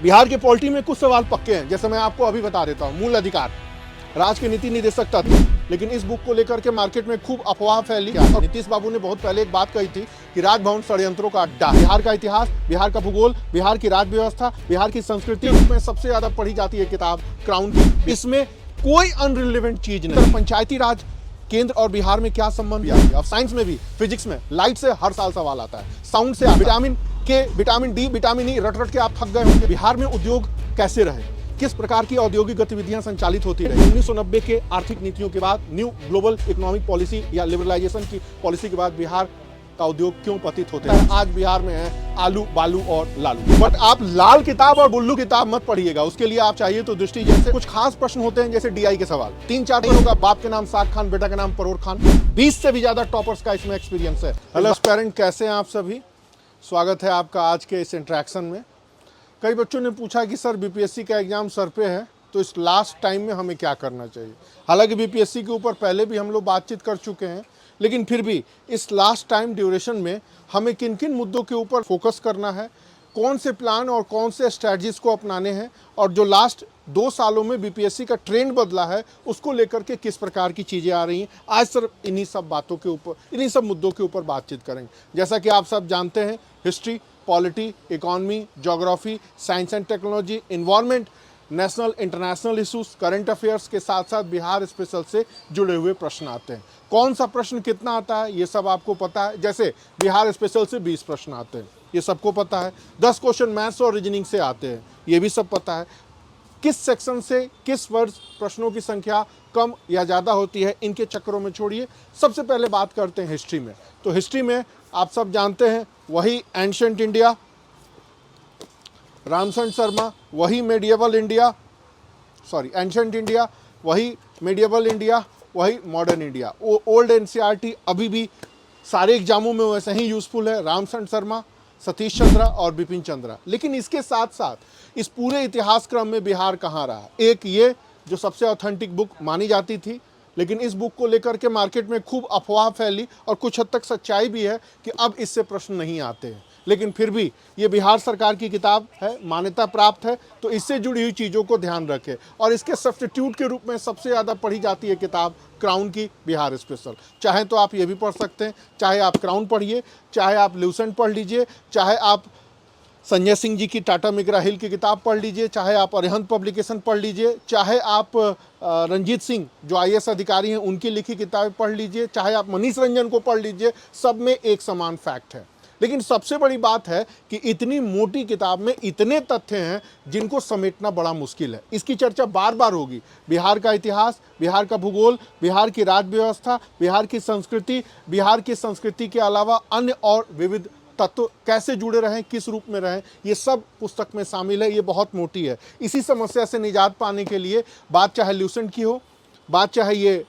बिहार के पॉलिटी में कुछ सवाल पक्के हैं, जैसे मैं आपको अभी बता देता हूँ। मूल अधिकार राज्य के नीति निदेशक तत्व, लेकिन इस बुक को लेकर के मार्केट में खूब अफवाह फैली। नीतीश बाबू ने बहुत पहले एक बात कही थी कि राजभवन षड्यंत्रों का अड्डा। बिहार का इतिहास, बिहार का भूगोल, बिहार की राज्य व्यवस्था, बिहार की संस्कृति में सबसे ज्यादा पढ़ी जाती है किताब क्राउन की। इसमें कोई अनरिलेवेंट चीज नहीं। पंचायती राज केंद्र और बिहार में क्या संबंध भी आती है। अब साइंस में भी, फिजिक्स में लाइट से हर साल सवाल आता है, साउंड से, विटामिन के, विटामिन डी, विटामिन ई, रट रट के आप थक गए होंगे। बिहार में उद्योग कैसे रहे, किस प्रकार की औद्योगिक गतिविधियां संचालित होती रही। 1990 के आर्थिक नीतियों के बाद, न्यू ग्लोबल इकोनॉमिक पॉलिसी या लिबरलाइजेशन की पॉलिसी के बाद बिहार का उद्योग क्यों पतित होते हैं। आज बिहार में है आलू, बालू और लालू। बट आप लाल किताब और बुल्लू किताब मत पढ़िएगा, उसके लिए आप चाहिए तो दृष्टि। जैसे कुछ खास प्रश्न होते हैं, जैसे डीआई के सवाल। 3-4 प्रश्नों का, बाप के नाम साग खान, बेटा का नाम परोर खान। 20 से भी ज्यादा टॉपर्स का इसमें एक्सपीरियंस है। हेलो पेरेंट, कैसे हैं आप सभी। स्वागत है आपका आज के इस इंटरेक्शन में। कई बच्चों ने पूछा कि सर बीपीएससी का एग्जाम सर पे है, तो इस लास्ट टाइम में हमें क्या करना चाहिए। हालांकि बीपीएससी के ऊपर पहले भी हम लोग बातचीत कर चुके हैं, लेकिन फिर भी इस लास्ट टाइम ड्यूरेशन में हमें किन किन मुद्दों के ऊपर फोकस करना है, कौन से प्लान और कौन से स्ट्रैटेजीज को अपनाने हैं, और जो लास्ट 2 सालों में बीपीएससी का ट्रेंड बदला है उसको लेकर के किस प्रकार की चीज़ें आ रही हैं। आज सर इन्हीं सब बातों के ऊपर, इन्हीं सब मुद्दों के ऊपर बातचीत करेंगे। जैसा कि आप सब जानते हैं, history, polity, economy, geography, science and technology, environment, national international issues, current affairs के साथ साथ बिहार स्पेशल से जुड़े हुए प्रश्न आते हैं। कौन सा प्रश्न कितना आता है ये सब आपको पता है। जैसे बिहार स्पेशल से 20 प्रश्न आते हैं, ये सबको पता है। 10 क्वेश्चन मैथ्स और रीजनिंग से आते हैं, ये भी सब पता है। किस सेक्शन से किस वर्ष प्रश्नों की संख्या कम या ज़्यादा होती है, इनके चक्करों में छोड़िए। सबसे पहले बात करते हैं हिस्ट्री में। तो हिस्ट्री में आप सब जानते हैं, वही एंशिएंट इंडिया, रामचंद्र शर्मा, वही मेडिएवल इंडिया, एंशिएंट इंडिया, वही मेडिएवल इंडिया, वही मॉडर्न इंडिया। वो ओल्ड एनसीईआरटी अभी भी सारे एग्जामों में वैसे ही यूजफुल है। रामचंद्र शर्मा, सतीश चंद्रा और बिपिन चंद्रा। लेकिन इसके साथ साथ इस पूरे इतिहास क्रम में बिहार कहाँ रहा। एक ये जो सबसे ऑथेंटिक बुक मानी जाती थी, लेकिन इस बुक को लेकर के मार्केट में खूब अफवाह फैली और कुछ हद तक सच्चाई भी है कि अब इससे प्रश्न नहीं आते हैं। लेकिन फिर भी ये बिहार सरकार की किताब है, मान्यता प्राप्त है, तो इससे जुड़ी हुई चीज़ों को ध्यान रखें। और इसके सब्स्टिट्यूट के रूप में सबसे ज़्यादा पढ़ी जाती है किताब क्राउन की, बिहार स्पेशल। चाहे तो आप ये भी पढ़ सकते हैं, चाहे आप क्राउन पढ़िए, चाहे आप ल्यूसेंट पढ़ लीजिए, चाहे आप संजय सिंह जी की टाटा मिग्रा हिल की किताब पढ़ लीजिए, चाहे आप अरिहंत पब्लिकेशन पढ़ लीजिए, चाहे आप रंजीत सिंह जो आईएएस अधिकारी हैं उनकी लिखी किताबें पढ़ लीजिए, चाहे आप मनीष रंजन को पढ़ लीजिए, सब में एक समान फैक्ट है। लेकिन सबसे बड़ी बात है कि इतनी मोटी किताब में इतने तथ्य हैं जिनको समेटना बड़ा मुश्किल है। इसकी चर्चा बार बार होगी। बिहार का इतिहास, बिहार का भूगोल, बिहार की राज्य व्यवस्था, बिहार की संस्कृति के अलावा अन्य और विविध तत्व कैसे जुड़े रहें, किस रूप में रहें, ये सब पुस्तक में शामिल है। ये बहुत मोटी है। इसी समस्या से निजात पाने के लिए बात चाहे ल्यूसेंट की हो, बात चाहे ये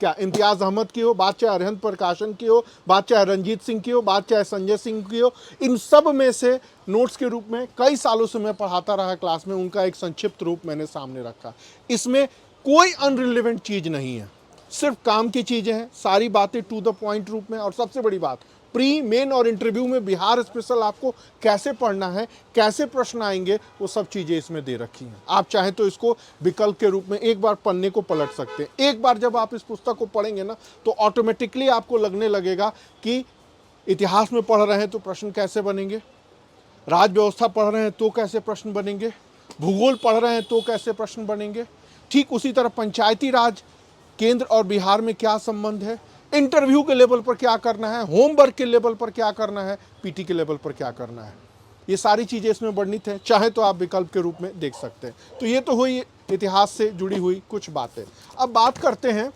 इम्तियाज़ अहमद की हो, बात चाहे अरिहंत प्रकाशन की हो, बात चाहे रंजीत सिंह की हो, बात चाहे संजय सिंह की हो, इन सब में से नोट्स के रूप में कई सालों से मैं पढ़ाता रहा क्लास में, उनका एक संक्षिप्त रूप मैंने सामने रखा। इसमें कोई अनरिलेवेंट चीज़ नहीं है, सिर्फ काम की चीज़ें हैं, सारी बातें टू द पॉइंट रूप में। और सबसे बड़ी बात, प्री, मेन और इंटरव्यू में बिहार स्पेशल आपको कैसे पढ़ना है, कैसे प्रश्न आएंगे, वो सब चीज़ें इसमें दे रखी हैं। आप चाहें तो इसको विकल्प के रूप में एक बार पन्ने को पलट सकते हैं। एक बार जब आप इस पुस्तक को पढ़ेंगे ना, तो ऑटोमेटिकली आपको लगने लगेगा कि इतिहास में पढ़ रहे हैं तो प्रश्न कैसे बनेंगे, राज्य व्यवस्था पढ़ रहे हैं तो कैसे प्रश्न बनेंगे, भूगोल पढ़ रहे हैं तो कैसे प्रश्न बनेंगे। ठीक उसी तरह पंचायती राज केंद्र और बिहार में क्या संबंध है, इंटरव्यू के लेवल पर क्या करना है, होमवर्क के लेवल पर क्या करना है, पीटी के लेवल पर क्या करना है, ये सारी चीज़ें इसमें वर्णित हैं। चाहे तो आप विकल्प के रूप में देख सकते हैं। तो ये तो हुई इतिहास से जुड़ी हुई कुछ बातें। अब बात करते हैं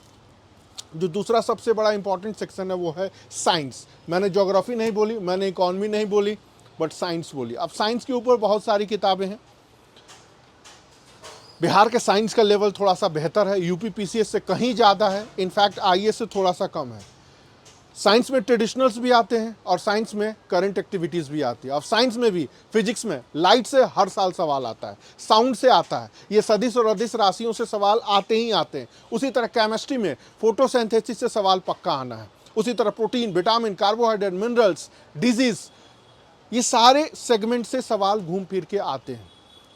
जो दूसरा सबसे बड़ा इंपॉर्टेंट सेक्शन है, वो है साइंस। मैंने ज्योग्राफी नहीं बोली, मैंने इकोनॉमी नहीं बोली, बट साइंस बोली। अब साइंस के ऊपर बहुत सारी किताबें हैं। बिहार के साइंस का लेवल थोड़ा सा बेहतर है, यूपी पीसीएस से कहीं ज़्यादा है, इनफैक्ट आईएएस से थोड़ा सा कम है। साइंस में ट्रेडिशनल्स भी आते हैं और साइंस में करंट एक्टिविटीज़ भी आती है। और साइंस में भी, फिजिक्स में लाइट से हर साल सवाल आता है, साउंड से आता है, ये सदिश और अदिश राशियों से सवाल आते ही आते हैं। उसी तरह केमिस्ट्री में फोटोसिंथेसिस से सवाल पक्का आना है। उसी तरह protein, vitamin, carbohydrate, minerals, disease, ये सारे सेगमेंट से सवाल घूम फिर के आते हैं।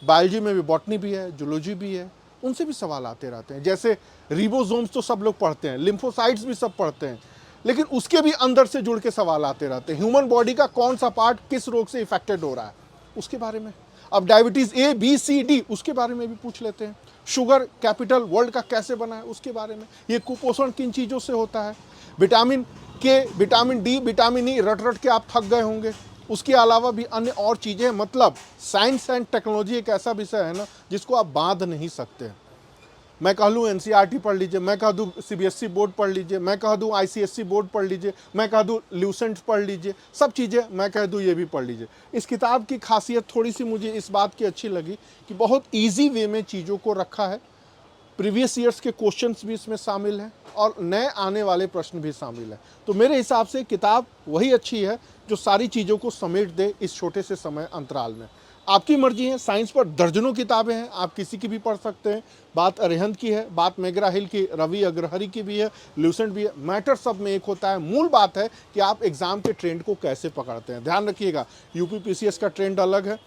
बायोलॉजी में भी बॉटनी भी है, जूलॉजी भी है, उनसे भी सवाल आते रहते हैं। जैसे रिबोसोम्स तो सब लोग पढ़ते हैं, लिम्फोसाइट्स भी सब पढ़ते हैं, लेकिन उसके भी अंदर से जुड़ के सवाल आते रहते हैं। ह्यूमन बॉडी का कौन सा पार्ट किस रोग से इफेक्टेड हो रहा है, उसके बारे में। अब diabetes A B C D, उसके बारे में भी पूछ लेते हैं। शुगर कैपिटल वर्ल्ड का कैसे बना है, उसके बारे में। ये कुपोषण किन चीज़ों से होता है। विटामिन के, विटामिन डी, विटामिन ई रट रट के आप थक गए होंगे। उसके अलावा भी अन्य और चीज़ें। मतलब साइंस एंड टेक्नोलॉजी एक ऐसा विषय है ना जिसको आप बांध नहीं सकते। मैं कह लूँ एनसीईआरटी पढ़ लीजिए, मैं कह दूँ सीबीएसई बोर्ड पढ़ लीजिए, मैं कह दूँ आईसीएसई बोर्ड पढ़ लीजिए, मैं कह दूँ ल्यूसेंट पढ़ लीजिए, सब चीज़ें मैं कह दूँ ये भी पढ़ लीजिए। इस किताब की खासियत थोड़ी सी मुझे इस बात की अच्छी लगी कि बहुत ईजी वे में चीज़ों को रखा है। प्रीवियस ईयर्स के क्वेश्चंस भी इसमें शामिल हैं और नए आने वाले प्रश्न भी शामिल हैं। तो मेरे हिसाब से किताब वही अच्छी है जो सारी चीज़ों को समेट दे इस छोटे से समय अंतराल में। आपकी मर्जी है, साइंस पर दर्जनों किताबें हैं, आप किसी की भी पढ़ सकते हैं। बात अरिहंत की है, बात मेगरा हिल की, रवि अग्रहरि की भी है, ल्यूसेंट भी है। मैटर सब में एक होता है, मूल बात है कि आप एग्जाम के ट्रेंड को कैसे पकड़ते हैं। ध्यान रखिएगा, यूपीपीसीएस का ट्रेंड अलग है,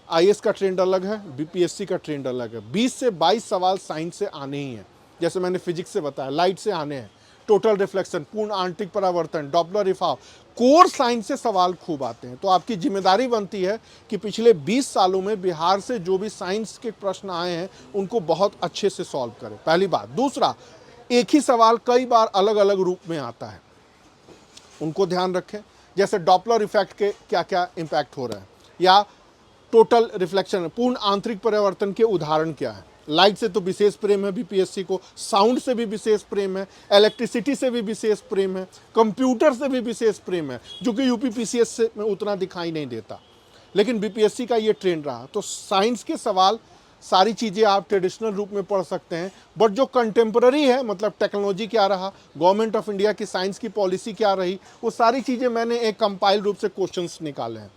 आईएएस का ट्रेंड अलग है, बीपीएससी का ट्रेंड अलग है। 20 से 22 सवाल साइंस से आने ही हैं। जैसे मैंने फिजिक्स से बताया, लाइट से आने हैं, टोटल रिफ्लेक्शन, पूर्ण आंतरिक परावर्तन, डॉपलर रिसाव, कोर साइंस से सवाल खूब आते हैं। तो आपकी जिम्मेदारी बनती है कि पिछले 20 सालों में बिहार से जो भी साइंस के प्रश्न आए हैं उनको बहुत अच्छे से सॉल्व करें, पहली बात। दूसरा, एक ही सवाल कई बार अलग अलग रूप में आता है, उनको ध्यान रखें। जैसे डॉपलर इफेक्ट के क्या क्या इम्पैक्ट हो रहे हैं, या टोटल रिफ्लेक्शन, पूर्ण आंतरिक परिवर्तन के उदाहरण क्या है। लाइट से तो विशेष प्रेम है बीपीएससी को, साउंड से भी विशेष प्रेम है, इलेक्ट्रिसिटी से भी विशेष प्रेम है, कंप्यूटर से भी विशेष प्रेम है, जो कि यूपीपीसीएस से में उतना दिखाई नहीं देता, लेकिन बीपीएससी का ये ट्रेंड रहा। तो साइंस के सवाल सारी चीज़ें आप ट्रेडिशनल रूप में पढ़ सकते हैं, बट जो कंटेम्पररी है, मतलब टेक्नोलॉजी क्या रहा, गवर्नमेंट ऑफ इंडिया की साइंस की पॉलिसी क्या रही, वो सारी चीज़ें मैंने एक कंपाइल रूप से क्वेश्चंस निकाले हैं।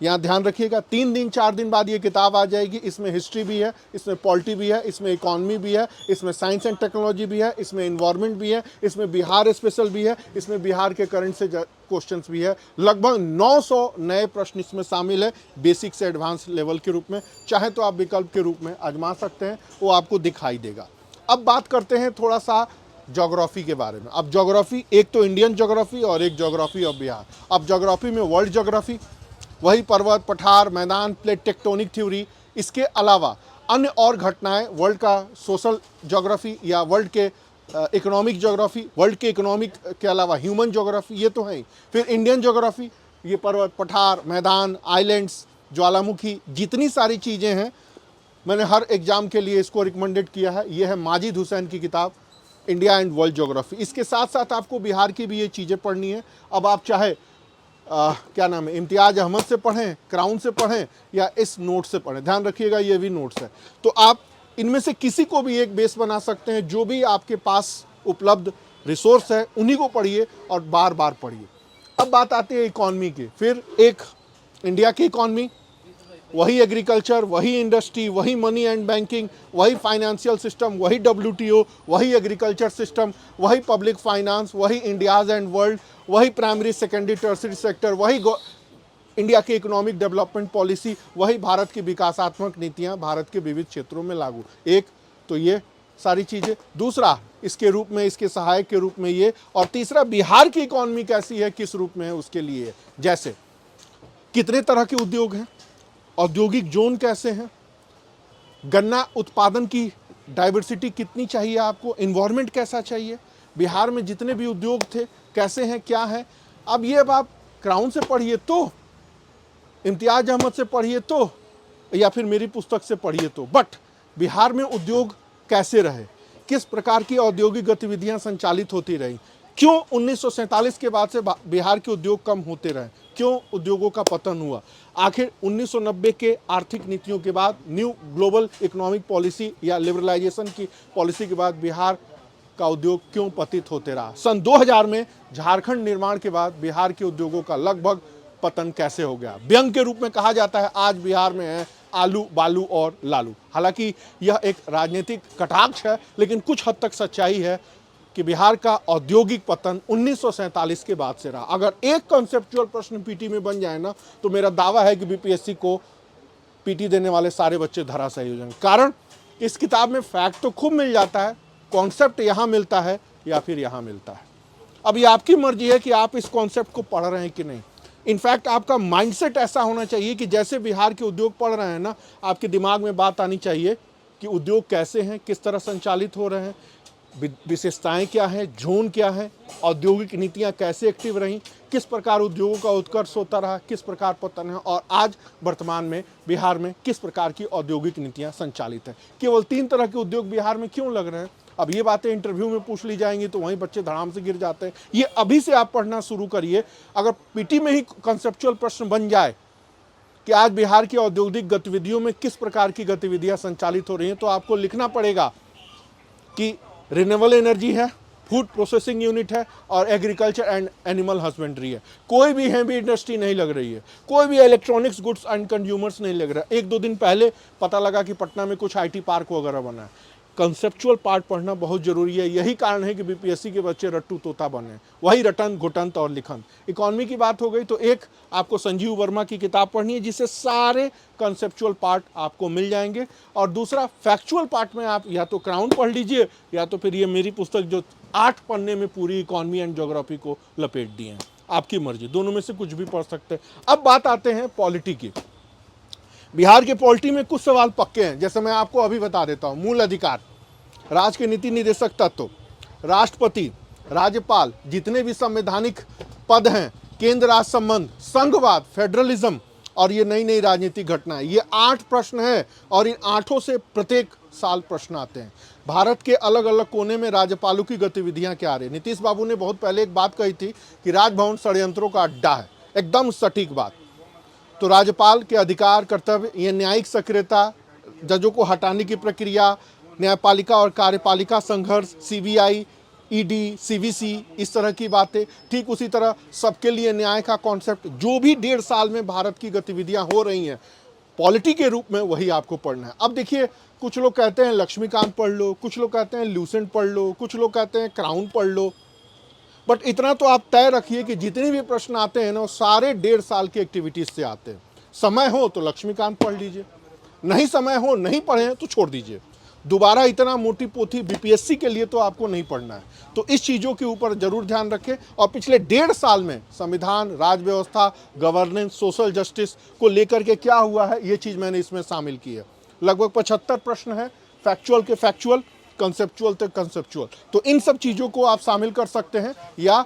यहाँ ध्यान रखिएगा, 3 दिन 4 दिन बाद ये किताब आ जाएगी। इसमें हिस्ट्री भी है, इसमें पॉलिटी भी है, इसमें इकोनॉमी भी है, इसमें साइंस एंड टेक्नोलॉजी भी है, इसमें इन्वायरमेंट भी है, इसमें बिहार स्पेशल भी है, इसमें बिहार के करंट से क्वेश्चंस भी है। लगभग 900 नए प्रश्न इसमें शामिल है, बेसिक से एडवांस लेवल के रूप में। चाहे तो आप विकल्प के रूप में आजमा सकते हैं, वो आपको दिखाई देगा। अब बात करते हैं थोड़ा सा ज्योग्राफी के बारे में। अब ज्योग्राफी, एक तो इंडियन ज्योग्राफी और एक ज्योग्राफी ऑफ बिहार। अब ज्योग्राफी में वर्ल्ड ज्योग्राफी, वही पर्वत, पठार, मैदान, प्लेट टेक्टोनिक थ्योरी, इसके अलावा अन्य और घटनाएं, वर्ल्ड का सोशल ज्योग्राफी या वर्ल्ड के इकोनॉमिक ज्योग्राफी, वर्ल्ड के इकोनॉमिक के अलावा ह्यूमन ज्योग्राफी, ये तो है ही। फिर इंडियन ज्योग्राफी, ये पर्वत, पठार, मैदान, आइलैंड्स, ज्वालामुखी, जितनी सारी चीज़ें हैं, मैंने हर एग्जाम के लिए इसको रिकमेंडेड किया है। ये है माजिद हुसैन की किताब, इंडिया एंड वर्ल्ड ज्योग्राफी। इसके साथ साथ आपको बिहार की भी ये चीज़ें पढ़नी है। अब आप चाहे क्या नाम है, इम्तियाज़ अहमद से पढ़ें, क्राउन से पढ़ें, या इस नोट से पढ़ें। ध्यान रखिएगा, ये भी नोट्स है। तो आप इनमें से किसी को भी एक बेस बना सकते हैं। जो भी आपके पास उपलब्ध रिसोर्स है उन्हीं को पढ़िए और बार बार पढ़िए। अब बात आती है इकॉनमी की। फिर एक इंडिया की इकॉनमी, वही एग्रीकल्चर, वही इंडस्ट्री, वही मनी एंड बैंकिंग, वही फाइनेंशियल सिस्टम, वही WTO, वही एग्रीकल्चर सिस्टम, वही पब्लिक फाइनेंस, वही इंडियाज़ एंड वर्ल्ड, वही प्राइमरी सेकेंडरी टर्सरी सेक्टर, वही इंडिया की इकोनॉमिक डेवलपमेंट पॉलिसी, वही भारत की विकासात्मक नीतियां भारत के विविध क्षेत्रों में लागू। एक तो ये सारी चीज़ें, दूसरा इसके रूप में, इसके सहायक के रूप में ये, और तीसरा बिहार की इकॉनमी कैसी है, किस रूप में है, उसके लिए। जैसे कितने तरह के उद्योग हैं, औद्योगिक जोन कैसे हैं, गन्ना उत्पादन की डाइवर्सिटी कितनी चाहिए आपको, इन्वायरमेंट कैसा चाहिए, बिहार में जितने भी उद्योग थे कैसे हैं, क्या है। अब ये अब आप क्राउन से पढ़िए तो, इम्तियाज़ अहमद से पढ़िए तो, या फिर मेरी पुस्तक से पढ़िए तो, बट बिहार में उद्योग कैसे रहे, किस प्रकार की औद्योगिक गतिविधियां संचालित होती रही, क्यों 1947 के बाद से बिहार के उद्योग कम होते रहे, क्यों उद्योगों का पतन हुआ, आखिर 1990 के आर्थिक नीतियों के बाद, न्यू ग्लोबल इकोनॉमिक पॉलिसी या लिबरलाइजेशन की पॉलिसी के बाद बिहार का उद्योग क्यों पतित होते रहा, सन 2000 में झारखंड निर्माण के बाद बिहार के उद्योगों का लगभग पतन कैसे हो गया। व्यंग के रूप में कहा जाता है आज बिहार में है आलू, बालू और लालू। हालांकि यह एक राजनीतिक कटाक्ष है, लेकिन कुछ हद तक सच्चाई है। कि बिहार का औद्योगिक पतन 1947 के बाद से रहा। अगर एक कॉन्सेप्चुअल प्रश्न पीटी में बन जाए ना, तो मेरा दावा है कि बीपीएससी को पीटी देने वाले सारे बच्चे धराशायी हो जाएंगे। कारण इस किताब में फैक्ट तो खूब मिल जाता है, कॉन्सेप्ट यहाँ मिलता है या फिर यहाँ मिलता है। अब ये आपकी मर्जी है कि आप इस कॉन्सेप्ट को पढ़ रहे हैं कि नहीं। इनफैक्ट आपका माइंडसेट ऐसा होना चाहिए कि जैसे बिहार के उद्योग पढ़ रहे हैं ना, आपके दिमाग में बात आनी चाहिए कि उद्योग कैसे हैं, किस तरह संचालित हो रहे हैं, विशेषताएं क्या हैं, जोन क्या है, औद्योगिक नीतियां कैसे एक्टिव रहीं, किस प्रकार उद्योगों का उत्कर्ष होता रहा, किस प्रकार पतन है, और आज वर्तमान में बिहार में किस प्रकार की औद्योगिक नीतियां संचालित है। केवल 3 तरह के उद्योग बिहार में क्यों लग रहे हैं, अब ये बातें इंटरव्यू में पूछ ली जाएंगी तो वहीं बच्चे धड़ाम से गिर जाते हैं। ये अभी से आप पढ़ना शुरू करिए। अगर पीटी में ही कंसेप्चुअल प्रश्न बन जाए कि आज बिहार की औद्योगिक गतिविधियों में किस प्रकार की गतिविधियां संचालित हो रही हैं, तो आपको लिखना पड़ेगा कि रिन्यूएबल एनर्जी है, फूड प्रोसेसिंग यूनिट है और एग्रीकल्चर एंड एनिमल हस्बेंड्री है। कोई भी हैवी इंडस्ट्री नहीं लग रही है, कोई भी इलेक्ट्रॉनिक्स गुड्स एंड कंज्यूमर्स नहीं लग रहा है। 1-2 दिन पहले पता लगा कि पटना में कुछ आईटी पार्क वगैरह बना है। कंसेप्चुअल पार्ट पढ़ना बहुत जरूरी है। यही कारण है कि बीपीएससी के बच्चे रट्टू तोता बने, वही रटन घुटंत और लिखंत। इकोनॉमी की बात हो गई तो एक आपको संजीव वर्मा की किताब पढ़नी है, जिससे सारे कंसेप्चुअल पार्ट आपको मिल जाएंगे। और दूसरा फैक्चुअल पार्ट में आप या तो क्राउन पढ़ लीजिए या तो फिर ये मेरी पुस्तक जो 8 पन्ने में पूरी इकोनॉमी एंड ज्योग्राफी को लपेट दिए हैं। आपकी मर्जी, दोनों में से कुछ भी पढ़ सकते हैं। अब बात आते हैं पॉलिटी की। बिहार के पॉलिटी में कुछ सवाल पक्के हैं, जैसे मैं आपको अभी बता देता हूं। मूल अधिकार, राज्य के नीति निर्देशक तत्व, राष्ट्रपति, राज्यपाल, जितने भी संवैधानिक पद हैं, केंद्र राज्य संबंध, संघवाद, फेडरलिज्म और ये नई नई राजनीतिक घटनाएं, ये 8 प्रश्न है और इन 8 से प्रत्येक साल प्रश्न आते हैं। भारत के अलग अलग कोने में राज्यपालों की गतिविधियां क्या रही। नीतीश बाबू ने बहुत पहले एक बात कही थी कि राजभवन षड्यंत्रों का अड्डा है, एकदम सटीक बात। तो राज्यपाल के अधिकार, कर्तव्य, ये न्यायिक सक्रियता, जजों को हटाने की प्रक्रिया, न्यायपालिका और कार्यपालिका संघर्ष, सीबीआई, ईडी, सीवीसी, इस तरह की बातें। ठीक उसी तरह सबके लिए न्याय का कॉन्सेप्ट, जो भी 1.5 साल में भारत की गतिविधियां हो रही हैं पॉलिटी के रूप में, वही आपको पढ़ना है। अब देखिए, कुछ लोग कहते हैं लक्ष्मीकांत पढ़ लो, कुछ लोग कहते हैं ल्यूसेंट पढ़ लो, कुछ लोग कहते हैं क्राउन पढ़ लो। बट इतना तो आप तय रखिए कि जितने भी प्रश्न आते हैं ना, वो सारे 1.5 साल की एक्टिविटीज से आते हैं। समय हो तो लक्ष्मीकांत पढ़ लीजिए, नहीं समय हो, नहीं पढ़े तो छोड़ दीजिए। दोबारा इतना मोटी पोथी बीपीएससी के लिए तो आपको नहीं पढ़ना है। तो इस चीज़ों के ऊपर जरूर ध्यान रखें। और पिछले 1.5 साल में संविधान, राज व्यवस्था, गवर्नेंस, सोशल जस्टिस को लेकर के क्या हुआ है, ये चीज़ मैंने इसमें शामिल की है। लगभग 75 प्रश्न है, फैक्चुअल के फैक्चुअल, कंसेप्चुअल तक कंसेप्चुअल। तो इन सब चीज़ों को आप शामिल कर सकते हैं या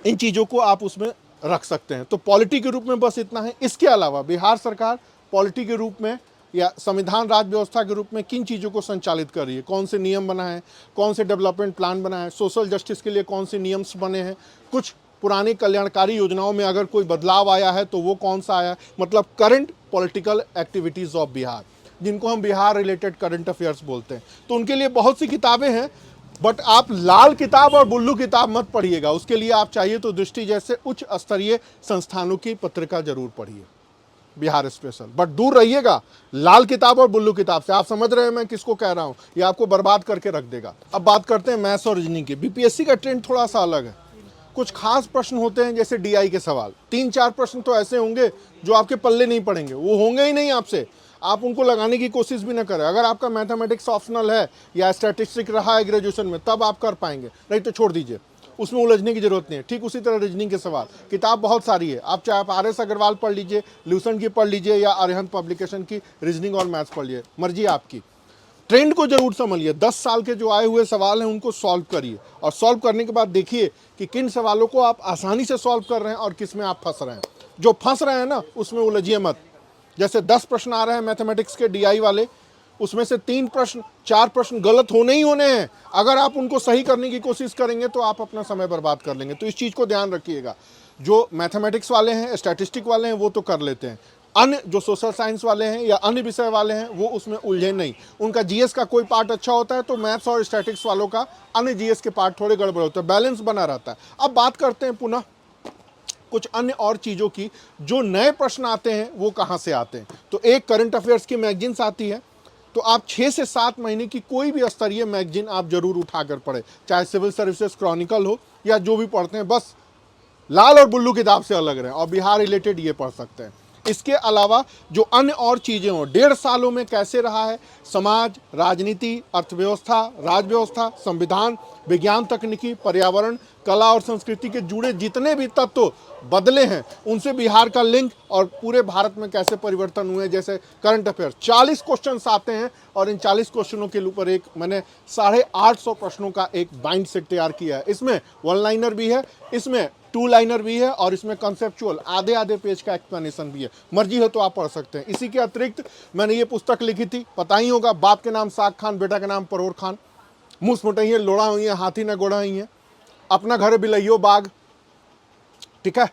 इन चीज़ों को आप उसमें रख सकते हैं। तो पॉलिटी के रूप में बस इतना है। इसके अलावा बिहार सरकार पॉलिटी के रूप में या संविधान राज व्यवस्था के रूप में किन चीज़ों को संचालित कर रही है, कौन से नियम बना है, कौन से डेवलपमेंट प्लान बना है, सोशल जस्टिस के लिए कौन से नियम्स बने हैं, कुछ पुरानी कल्याणकारी योजनाओं में अगर कोई बदलाव आया है तो वो कौन सा आया है, मतलब current political activities of Bihar, जिनको हम बिहार रिलेटेड करंट अफेयर्स बोलते हैं। तो उनके लिए बहुत सी किताबें हैं। बट आप लाल किताब और बुल्लू किताब मत पढ़िएगा, उसके लिए आप चाहिए तो दृष्टि जैसे उच्च स्तरीय संस्थानों की पत्रिका जरूर पढ़िए, बिहार स्पेशल। बट दूर रहिएगा लाल किताब और बुल्लू किताब से। आप समझ रहे हैं मैं किसको कह रहा हूं, ये आपको बर्बाद करके रख देगा। अब बात करते हैं मैथ्स और रीजनिंग की। बीपीएससी का ट्रेंड थोड़ा सा अलग है। कुछ खास प्रश्न होते हैं जैसे डीआई के सवाल, 3-4 प्रश्न तो ऐसे होंगे जो आपके पल्ले नहीं पड़ेंगे, वो होंगे ही नहीं आपसे, आप उनको लगाने की कोशिश भी ना करें। अगर आपका मैथमेटिक्स ऑप्शनल है या स्टैटिस्टिक रहा है ग्रेजुएशन में, तब आप कर पाएंगे, नहीं तो छोड़ दीजिए, उसमें उलझने की जरूरत नहीं है। ठीक उसी तरह रीजनिंग के सवाल, किताब बहुत सारी है, आप चाहे आप RS अग्रवाल पढ़ लीजिए, ल्यूसेंट की पढ़ लीजिए या अरिहंत पब्लिकेशन की रीजनिंग और मैथ्स पढ़ लीजिए, मर्जी आपकी। ट्रेंड को जरूर समझिए, 10 साल के जो आए हुए सवाल हैं उनको सॉल्व करिए और सॉल्व करने के बाद देखिए कि किन सवालों को आप आसानी से सॉल्व कर रहे हैं और किस में आप फंस रहे हैं। जो फंस रहे हैं ना, उसमें उलझिए मत। जैसे 10 प्रश्न आ रहे हैं मैथमेटिक्स के डीआई वाले, उसमें से 4 प्रश्न गलत होने ही होने हैं। अगर आप उनको सही करने की कोशिश करेंगे तो आप अपना समय बर्बाद कर लेंगे। तो इस चीज़ को ध्यान रखिएगा। जो मैथमेटिक्स वाले हैं, स्टैटिस्टिक वाले हैं, वो तो कर लेते हैं। अन्य जो सोशल साइंस वाले हैं या अन्य विषय वाले हैं, वो उसमें उलझे नहीं। उनका जीएस का कोई पार्ट अच्छा होता है तो मैथ्स और स्टैटिक्स वालों का अन्य जीएस के पार्ट थोड़े गड़बड़ होते हैं, बैलेंस बना रहता है। अब बात करते हैं पुनः कुछ अन्य और चीज़ों की। जो नए प्रश्न आते हैं वो कहाँ से आते हैं, तो एक करंट अफेयर्स की मैगजीन्स आती है, तो आप 6 से 7 महीने की कोई भी स्तरीय मैगजीन आप जरूर उठाकर पढ़े, चाहे सिविल सर्विसेज क्रॉनिकल हो या जो भी पढ़ते हैं, बस लाल और बुल्लू किताब से अलग रहें और बिहार रिलेटेड ये पढ़ सकते हैं। इसके अलावा जो अन्य और चीज़ें हों, 1.5 सालों में कैसे रहा है समाज, राजनीति, अर्थव्यवस्था, राज्य व्यवस्था, संविधान, विज्ञान तकनीकी, पर्यावरण, कला और संस्कृति के जुड़े जितने भी तत्व बदले हैं उनसे बिहार का लिंक और पूरे भारत में कैसे परिवर्तन हुए, जैसे करंट अफेयर 40 क्वेश्चंस आते हैं और इन 40 क्वेश्चनों के ऊपर एक मैंने 850 प्रश्नों का एक बाइंड सेट तैयार किया है। इसमें 1 लाइनर भी है, इसमें 2 लाइनर भी है और इसमें कंसेप्चुअल आधे आधे पेज का एक्सप्लेनेशन भी है। मर्जी हो तो आप पढ़ सकते हैं। इसी के अतिरिक्त मैंने ये पुस्तक लिखी थी, पता ही होगा, बाप के नाम साग खान, बेटा का नाम परोर खान, मूस मुटई है, लोड़ा हुई है, हाथी न गोड़ा हुई है, अपना घर बिलइयो बाग, ठीक है,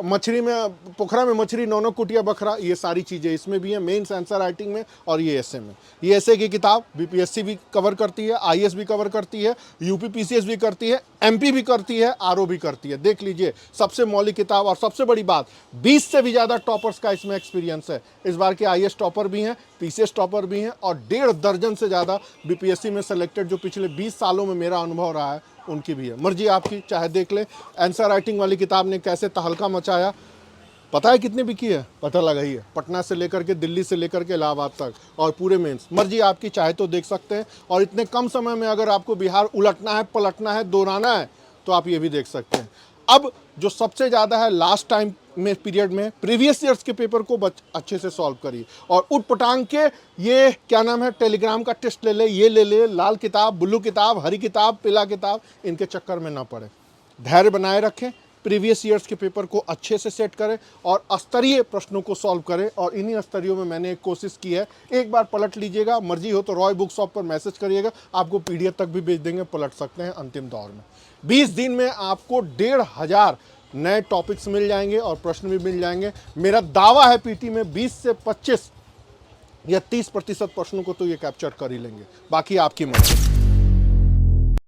मछली में, पोखरा में मछली, नौनो कुटिया बखरा, ये सारी चीज़ें इसमें भी हैं, मेंस आंसर राइटिंग में और ये एसए में। ये एसए की किताब बीपीएससी भी कवर करती है, आईएएस भी कवर करती है, यूपी पीसीएस भी करती है, एमपी भी करती है, आरओ भी करती है। देख लीजिए, सबसे मौलिक किताब। और सबसे बड़ी बात, 20 से भी ज़्यादा टॉपर्स का इसमें एक्सपीरियंस है। इस बार के आईएएस टॉपर भी हैं, पीसीएस टॉपर भी हैं और 1.5 दर्जन से ज़्यादा बीपीएससी में सेलेक्टेड जो पिछले 20 सालों में मेरा अनुभव रहा है उनकी भी है। मर्जी आपकी, चाहे देख लें। आंसर राइटिंग वाली किताब ने कैसे तहलका मचाया, पता है कितने बिकी है, पता लगा ही है, पटना से लेकर के दिल्ली से लेकर के इलाहाबाद तक और पूरे मेंस। मर्जी आपकी, चाहे तो देख सकते हैं। और इतने कम समय में अगर आपको बिहार उलटना है, पलटना है, दोहराना है तो आप ये भी देख सकते हैं। अब जो सबसे ज़्यादा है, लास्ट टाइम में पीरियड में प्रीवियस ईयर्स के पेपर को अच्छे से सॉल्व करिए और उठ पटांग के ये क्या नाम है, टेलीग्राम का टेस्ट ले ले, ये ले ले, लाल किताब, ब्लू किताब, हरी किताब, पीला किताब, इनके चक्कर में ना पड़े। धैर्य बनाए रखें, प्रीवियस ईयर्स के पेपर को अच्छे से सेट करें और स्तरीय प्रश्नों को सॉल्व करें। और इन्हीं स्तरीयों में मैंने एक कोशिश की है, एक बार पलट लीजिएगा। मर्जी हो तो रॉय बुक शॉप पर मैसेज करिएगा, आपको पीडीएफ तक भी भेज देंगे, पलट सकते हैं अंतिम दौर में। 20 दिन में आपको 1500 नए टॉपिक्स मिल जाएंगे और प्रश्न भी मिल जाएंगे। मेरा दावा है पीटी में 20 से 25 या 30% प्रश्नों को तो ये कैप्चर कर ही लेंगे, बाकी आपकी मर्जी।